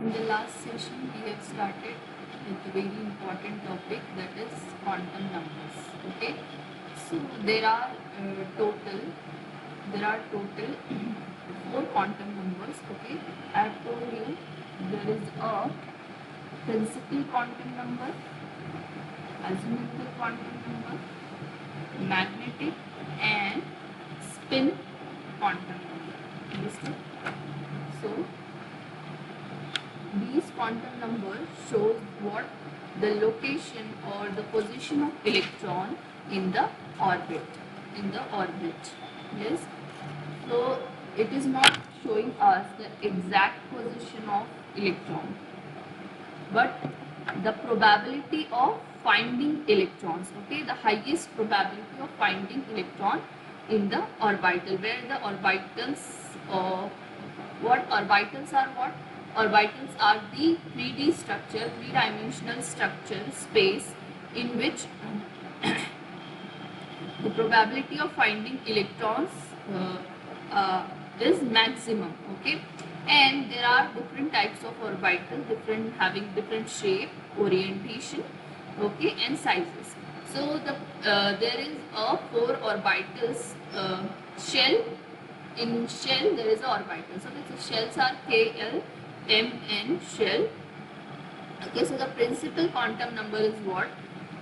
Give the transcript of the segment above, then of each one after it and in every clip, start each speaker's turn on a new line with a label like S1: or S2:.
S1: In the last session, we have started with a very important topic, that is quantum numbers. Okay, so there are total four quantum numbers. Okay, I have told you there is a principal quantum number, azimuthal quantum number, magnetic and spin quantum number. Understood? So these quantum numbers shows what the location or the position of electron in the orbit. Yes. So it is not showing us the exact position of electron, but the probability of finding electrons. Okay, the highest probability of finding electron in the orbital, where the orbitals what orbitals are what orbitals are the 3D structure, three-dimensional structure space in which the probability of finding electrons is maximum. Okay, and there are different types of orbital, having different shape, orientation, okay, and sizes. So there is a four orbitals shell. In shell there is a orbital, so the shells are K, L, M, N shell. Okay, so the principal quantum number is what?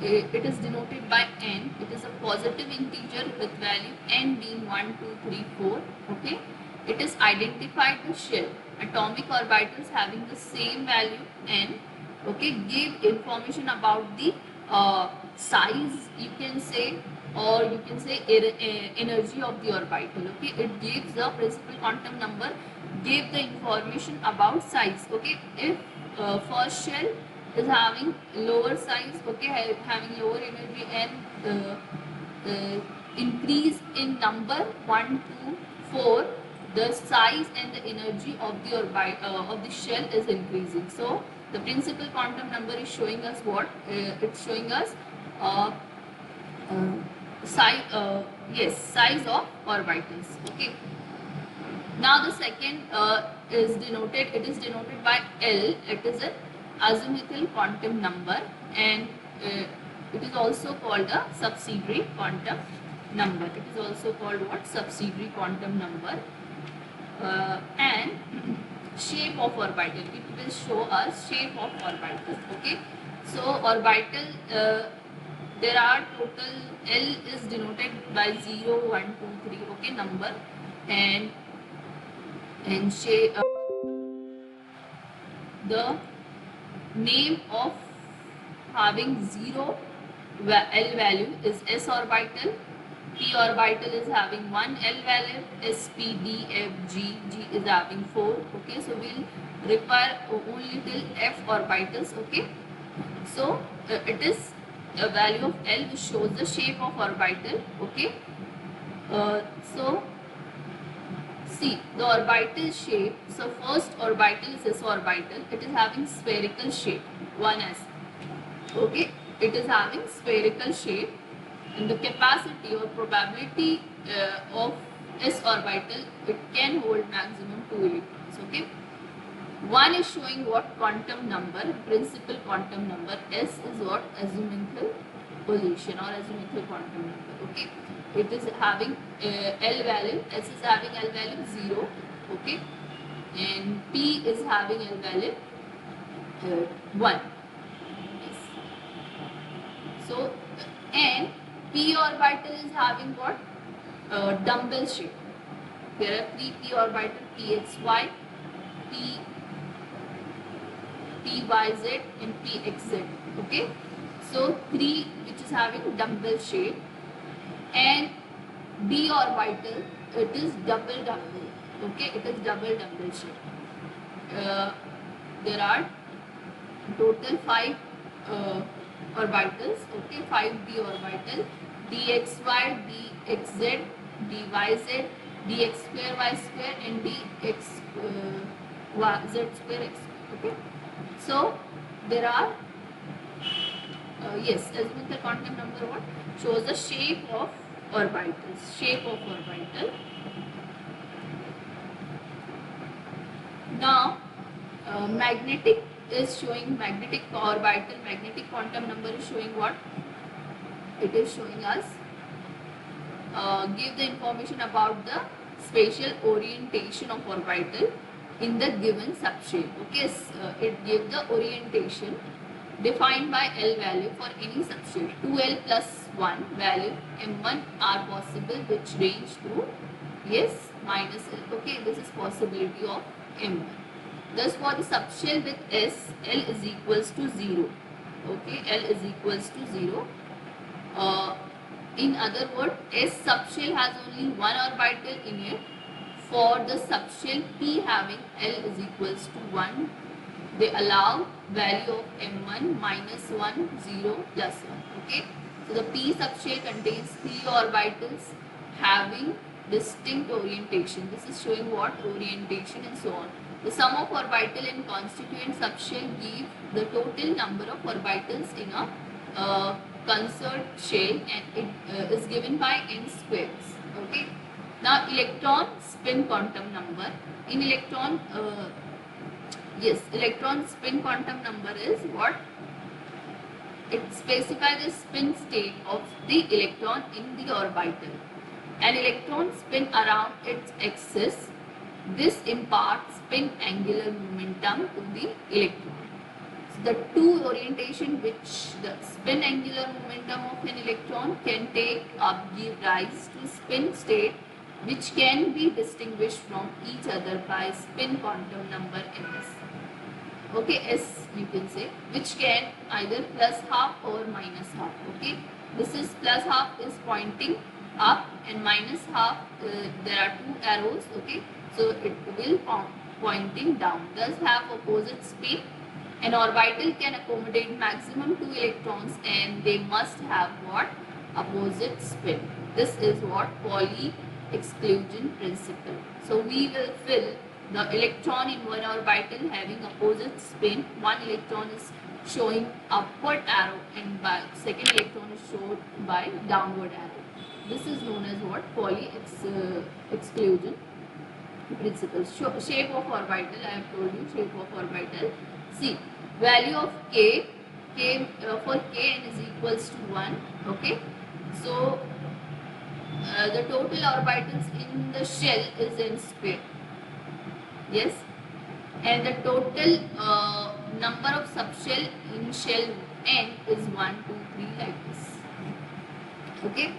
S1: It is denoted by n. It is a positive integer with value n being 1, 2, 3, 4. Okay, it is identified the shell. Atomic orbitals having the same value n. Okay, give information about the size, you can say, or you can say energy of the orbital. Okay, it gives the principal quantum number, give the information about size. Okay, if first shell is having lower size, okay, having lower energy, and increase in number 1, 2, 4, the size and the energy of the of the shell is increasing. So the principal quantum number is showing us what? It's showing us uh, size, size of orbitals. Okay. Now the second is denoted by L. It is an azimuthal quantum number, and it is also called a subsidiary quantum number. It is also called what? Subsidiary quantum number. And shape of orbital. It will show us shape of orbital. Okay. So orbital, there are total, L is denoted by 0, 1, 2, 3. Okay, number, and shape. The name of having 0 L value is s orbital. P orbital is having 1 L value. S, P, D, F, G. G is having 4. Okay, so we'll require only till F orbitals. Okay, so it is a value of L which shows the shape of orbital. Okay, so see the orbital shape. So first orbital is s orbital. It is having spherical shape, 1s. Okay, it is having spherical shape, and the capacity or probability of s orbital, it can hold maximum 2 electrons. Okay, one is showing what? Quantum number, principal quantum number. S is what? Azimuthal position or azimuthal quantum number. Okay, it is having L value. S is having L value 0. Okay, and P is having L value 1. Yes. So and P orbital is having what? Dumbbell shape. There are 3 P orbital: PXY, P PYZ and PXZ. Okay, so 3 which is having dumbbell shape, and D orbital, it is double dumbbell. Okay, it is double dumbbell shape. There are total 5 orbitals. Okay, 5D orbital: DXY, DXZ, DYZ, DX square Y square, and DX Z square X. Okay, so there are azimuthal quantum number what? Shows the shape of orbitals. Shape of orbital. Now magnetic is showing magnetic orbital, magnetic quantum number is showing what? It is showing us give the information about the spatial orientation of orbital in the given subshape. Okay, it gives the orientation defined by L value for any subshape. 2L plus 1 value M1 are possible which range to yes minus L. Okay, this is possibility of M1. Thus for the subshell with S, L is equals to 0. Okay, L is equals to 0. In other words, S subshell has only one orbital in it. For the subshell P having L is equals to 1, they allow value of M1 minus 1, 0, plus 1. Okay. So the P subshell contains 3 orbitals having distinct orientation. This is showing what? Orientation and so on. The sum of orbital and constituent subshell give the total number of orbitals in a conserved shell, and it is given by n squares. Okay. Now electron spin quantum number. In electron, electron spin quantum number is what? It specifies the spin state of the electron in the orbital. An electron spin around its axis. This imparts spin angular momentum to the electron. The two orientation which the spin angular momentum of an electron can take up give rise to spin state which can be distinguished from each other by spin quantum number ns. Okay, S you can say, which can either plus half or minus half. Okay, this is plus half is pointing up and minus half there are two arrows. Okay, so it will pointing down, thus have opposite spin. An orbital can accommodate maximum 2 electrons and they must have what? Opposite spin. This is what? Pauli exclusion principle. So we will fill the electron in one orbital having opposite spin. One electron is showing upward arrow and by second electron is shown by downward arrow. This is known as what? Pauli exclusion principle. Shape of orbital, I have told you shape of orbital. See, value of k for k n is equals to 1. Okay, so the total orbitals in the shell is n square. Yes, and the total number of subshell in shell n is 1, 2, 3 like this. Okay,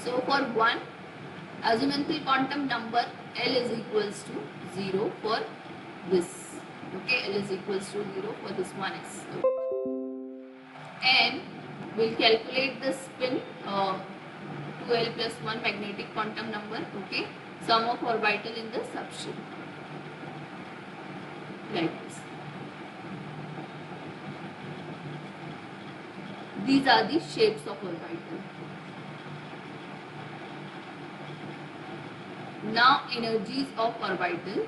S1: so for 1, azimuthal quantum number L is equals to 0 for this. Okay, L is equals to 0 for this 1s. And we'll calculate the spin 2L plus 1 magnetic quantum number. Okay, sum of orbital in the subshell like this. These are the shapes of orbital. Now energies of orbital.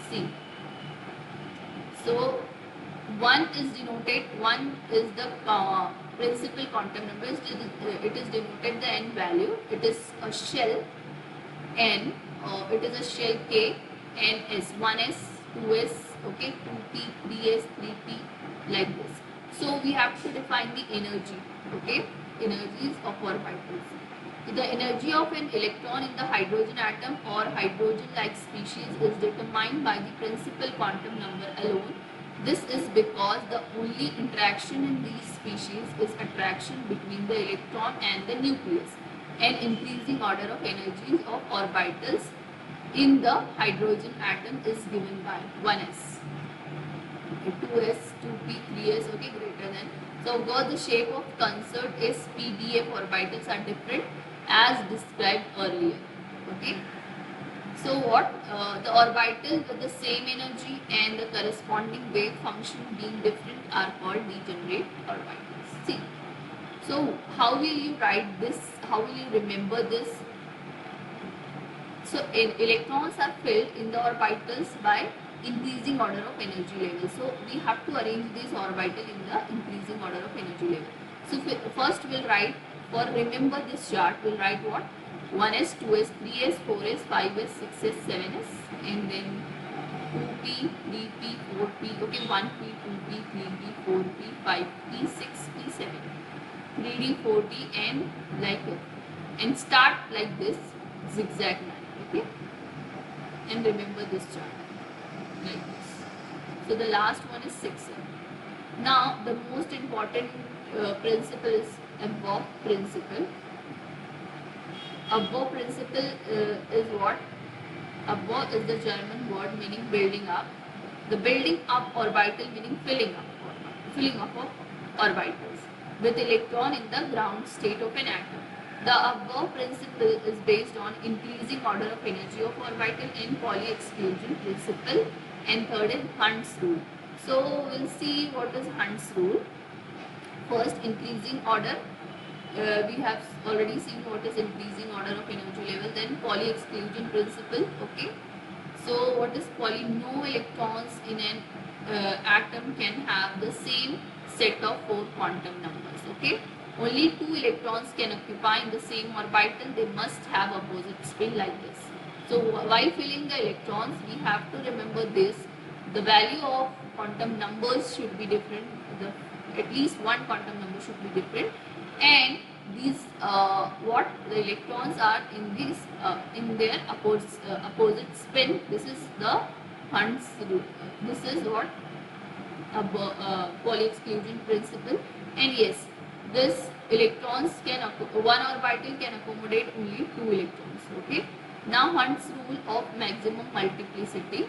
S1: See. So 1 is denoted, 1 is the principal quantum number, it is denoted the n value, it is a shell n, it is a shell k, n s, 1s, 2s, okay, 2p, 3s, 3p like this. So we have to define the energy, okay, energies of orbitals. The energy of an electron in the hydrogen atom or hydrogen-like species is determined by the principal quantum number alone. This is because the only interaction in these species is attraction between the electron and the nucleus. An increasing order of energies of orbitals in the hydrogen atom is given by 1s, 2s, 2p, 3s, okay, greater than. So because the shape of conserved SPDF orbitals are different as described earlier. Okay, so what the orbitals with the same energy and the corresponding wave function being different are called degenerate orbitals. See, so how will you write this? How will you remember this? So electrons are filled in the orbitals by increasing order of energy level. So we have to arrange this orbital in the increasing order of energy level. So first we'll write, for remember this chart, we'll write what? 1s, 2s, 3s, 4s, 5s, 6s, 7s, and then 2p, 3p, 4p, okay, 1p, 2p, 3p, 4p, 5p, 6p, 7p, 3d, 4d, and like it. And start like this zigzag line, okay, and remember this chart like this. So the last one is 6. Now the most important principle is above principle. Above principle is what? Above is the German word meaning building up. The building up orbital meaning filling up of orbitals with electron in the ground state of an atom. The above principle is based on increasing order of energy of orbital in Pauli exclusion principle, and third is Hund's rule. So we'll see what is Hund's rule. First, increasing order. We have already seen what is increasing order of energy level. Then Pauli exclusion principle. Okay. So what is Pauli? No electrons in an atom can have the same set of 4 quantum numbers. Okay. Only 2 electrons can occupy in the same orbital. They must have opposite spin like this. So while filling the electrons, we have to remember this. The value of quantum numbers should be different. At least one quantum number should be different, and these what the electrons are in this in their opposite spin. This is the Hund's rule. This is what Pauli exclusion principle. And yes, this electrons can one orbital can accommodate only 2 electrons. Okay. Now Hund's rule of maximum multiplicity.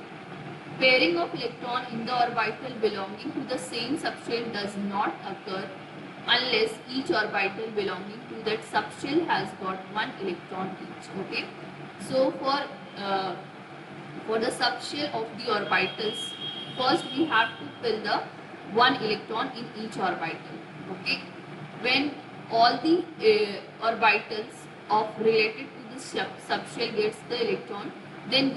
S1: Pairing of electron in the orbital belonging to the same subshell does not occur unless each orbital belonging to that subshell has got 1 electron each. Okay. So for the subshell of the orbitals, first we have to fill the 1 electron in each orbital. Okay. When all the orbitals of related to the subshell gets the electron, then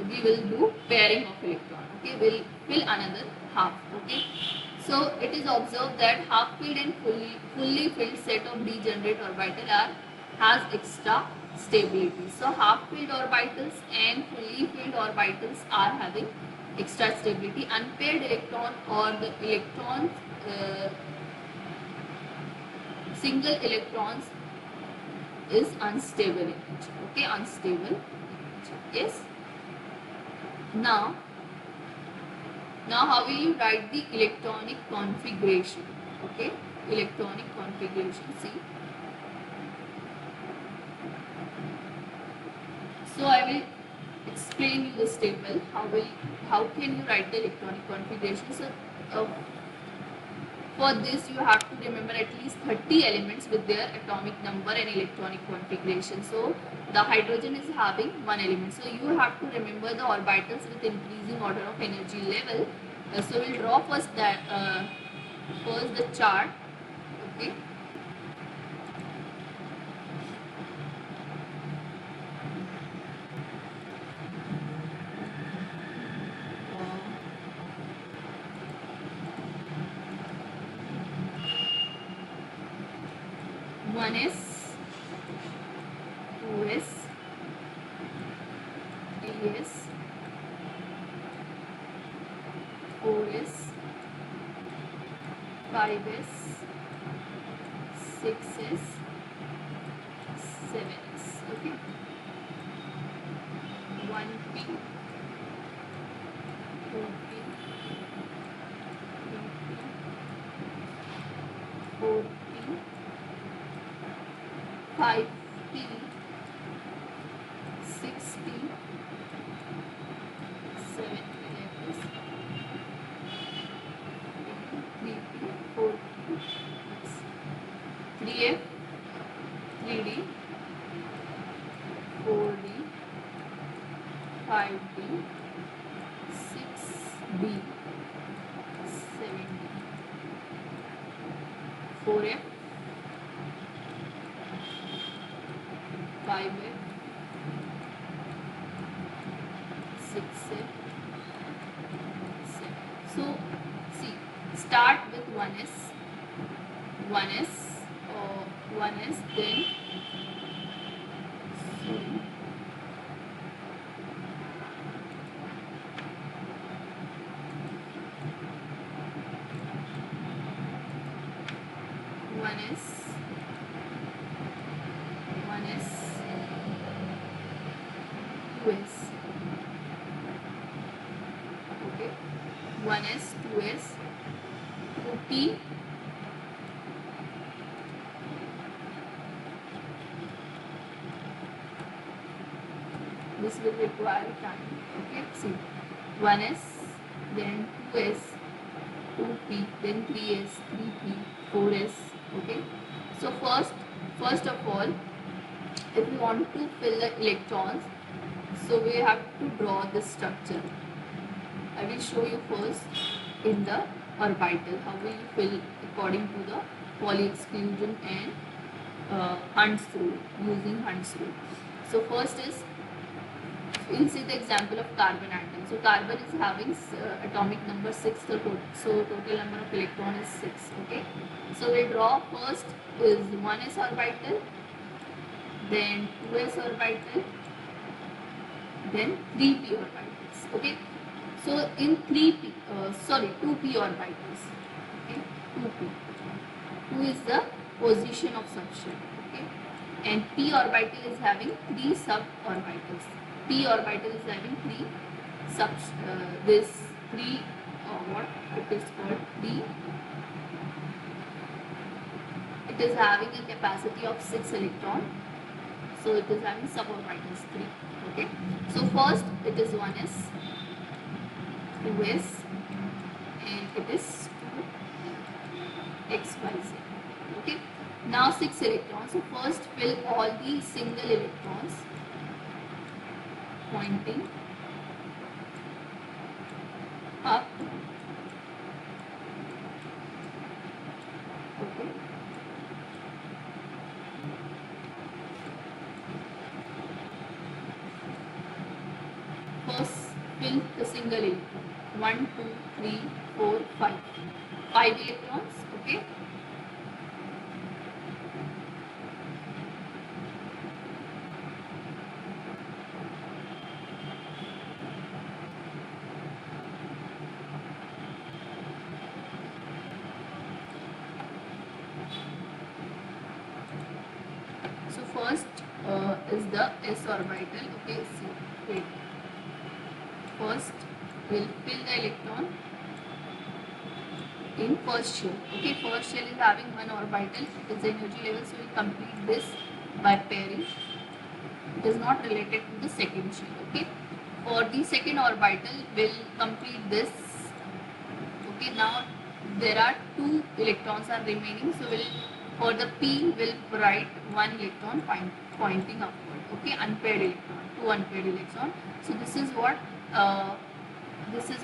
S1: we will do pairing of electron. Okay, we'll fill another half. Okay, so it is observed that half filled and fully filled set of degenerate orbital has extra stability. So half filled orbitals and fully filled orbitals are having extra stability. Unpaired electron or the electrons single electrons is unstable in nature. Okay, unstable in nature. Yes. Now how will you write the electronic configuration? Okay, electronic configuration. See, so I will explain you this table. How can you write the electronic configuration? So for this you have to remember at least 30 elements with their atomic number and electronic configuration. So the hydrogen is having 1 element. So you have to remember the orbitals with increasing order of energy level. So we'll draw first the chart. Okay. One S, 2S, 3S, 4S, 5S, 6S, 7S. Okay. 1P, 2P, 3P, 4P, 5P, 6P, 7P, 3P, 4P, 3F, 3D, 4D, 5D, 6D, 7D, 4F, 5F, 6F, 7. So see, start with 1S, 1S, or 1S, then 1s, 1s, 2s. Okay, 1s, 2s, 2p, this will require time. Okay, see, 1s, then 2s, 2p, then 3s, 3p, 4s. Okay, so first of all, if we want to fill the electrons, so we have to draw this structure. I will show you first in the orbital how will you fill according to the Pauli exclusion and Hund's rule, using Hund's rule. So first is, we'll see the example of carbon atom. So carbon is having atomic number 6, so total number of electron is 6. Okay, so we draw first is 1s orbital, then 2s orbital, then 3p orbitals. Okay, so in 2p orbitals. Okay, 2p, 2 is the position of subshell. Okay, and p orbital is having 3 sub orbitals. P orbital is having 3 sub what it is called 3. It is having a capacity of 6 electron, so it is having suborbitals 3. Okay, so first it is 1s, 2s, and it is 2xyz. Okay, now 6 electrons. So first fill all the single electrons pointing up. Okay, first fill the single electron. 1, 2, 3, 4, 5. 5 electrons. Okay, so first is the s orbital. Okay, see, wait. First we'll fill the electron in first shell. Okay, first shell is having 1 orbital. It is the energy level, so we'll complete this by pairing. It is not related to the second shell. Okay, for the second orbital we'll complete this. Okay, now there are 2 electrons are remaining, so we'll, for the p we'll write 1 electron pointing upward. Okay, unpaired electron, 2 unpaired electron. So this is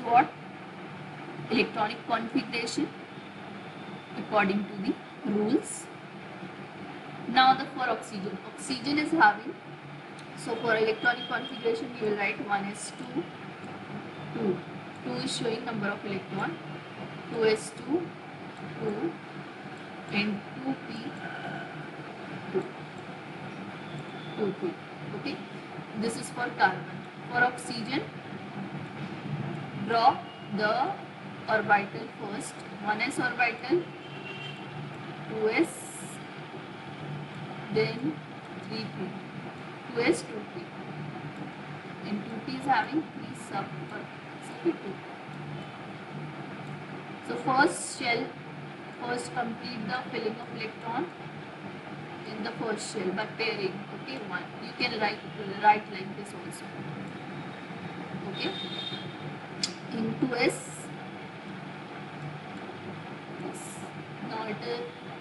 S1: what electronic configuration according to the rules. Now the for oxygen is having, so for electronic configuration we will write 1s2, 2 is showing number of electron, 2s2, 2, and 2p, 2p. Okay, this is for carbon. For oxygen, draw the orbital first. 1s orbital, 2s, then 3p, 2s, 2p, and 2p is having 3 sub sp2. So first shell, first complete the filling of electron in the first shell by pairing. Okay, 1. You can write like this also. Okay, in 2s.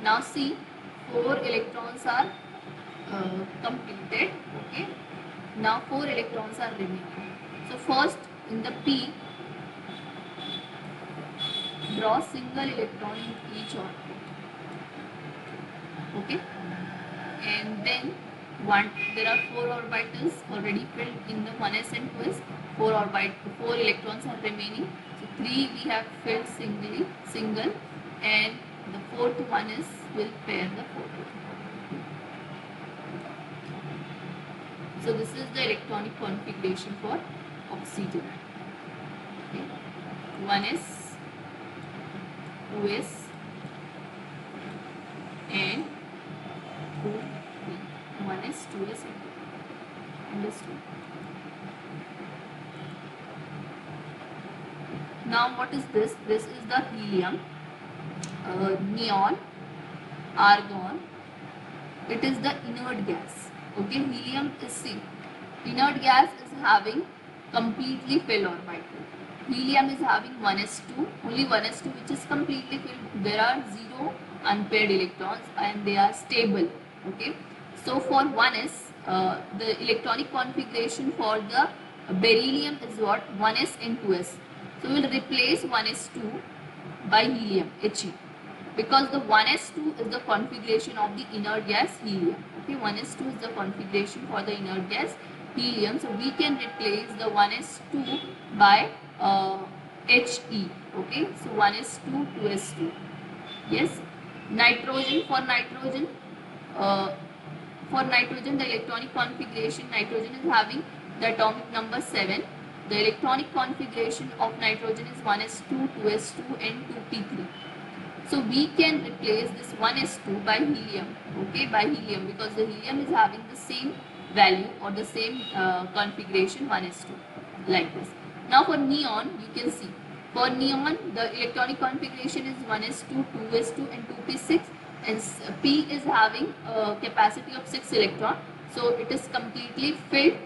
S1: Now see, 4 electrons are completed. Okay, now 4 electrons are remaining. So first in the p, draw single electron in each orbit. Okay, and then there are 4 orbitals already filled in the 1s and 2s. 4 electrons are remaining. So 3 we have filled single, and the 4th one will pair the 4th. So this is the electronic configuration for oxygen. Okay. 1s, 2s, and 2p. 1s 2s and 2p. Understood? Now what is this? This is the helium, neon, argon. It is the inert gas. Okay, helium is C. Inert gas is having completely filled orbital. Helium is having 1s2, only 1s2 which is completely filled. There are 0 unpaired electrons and they are stable. Okay, so for 1s, the electronic configuration for the beryllium is what? 1s and 2s. So we will replace 1s2 by helium, He, because the 1s2 is the configuration of the inert gas helium. Okay, 1s2 is the configuration for the inert gas helium. So we can replace the 1s2 by He. Okay, so 1s2, 2s2. Yes, nitrogen, uh, for nitrogen, the electronic configuration, nitrogen is having the atomic number 7. The electronic configuration of nitrogen is 1s2, 2s2 and 2p3. So we can replace this 1s2 by helium, okay, by helium, because the helium is having the same value or the same configuration 1s2, like this. Now for neon, you can see, for neon the electronic configuration is 1s2, 2s2 and 2p6, and p is having a capacity of 6 electron, so it is completely filled.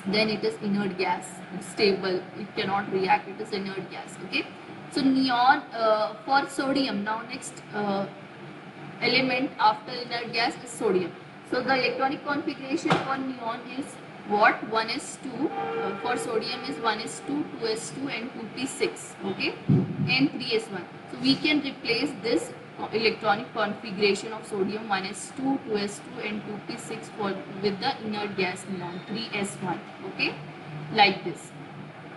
S1: Then it is inert gas, stable, it cannot react, it is inert gas. Okay, so neon, for sodium, now next element after inert gas is sodium. So the electronic configuration for neon is what? 1s2, for sodium is 1s2, 2s2 and 2p6. Okay, and 3s1. So we can replace this electronic configuration of sodium 1s2, 2s2 and 2p6 for with the inert gas neon 3s1. Okay, like this.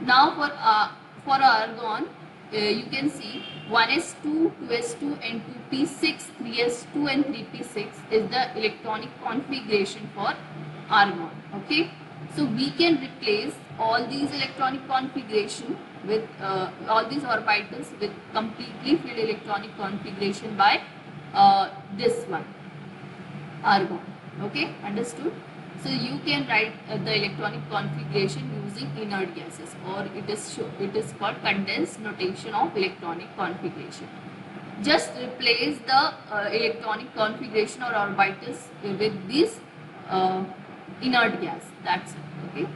S1: Now for argon, you can see 1s2, 2s2 and 2p6, 3s2 and 3p6 is the electronic configuration for argon. Okay, so we can replace all these electronic configuration with all these orbitals with completely filled electronic configuration by this one, argon. Okay, understood? So you can write the electronic configuration using inert gases, or it is called condensed notation of electronic configuration. Just replace the electronic configuration or orbitals with this uh, inert gas. That's it. Okay.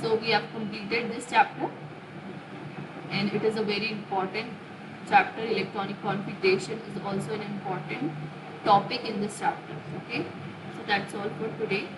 S1: So we have completed this chapter, and it is a very important chapter. Electronic configuration is also an important topic in this chapter. Okay, so that's all for today.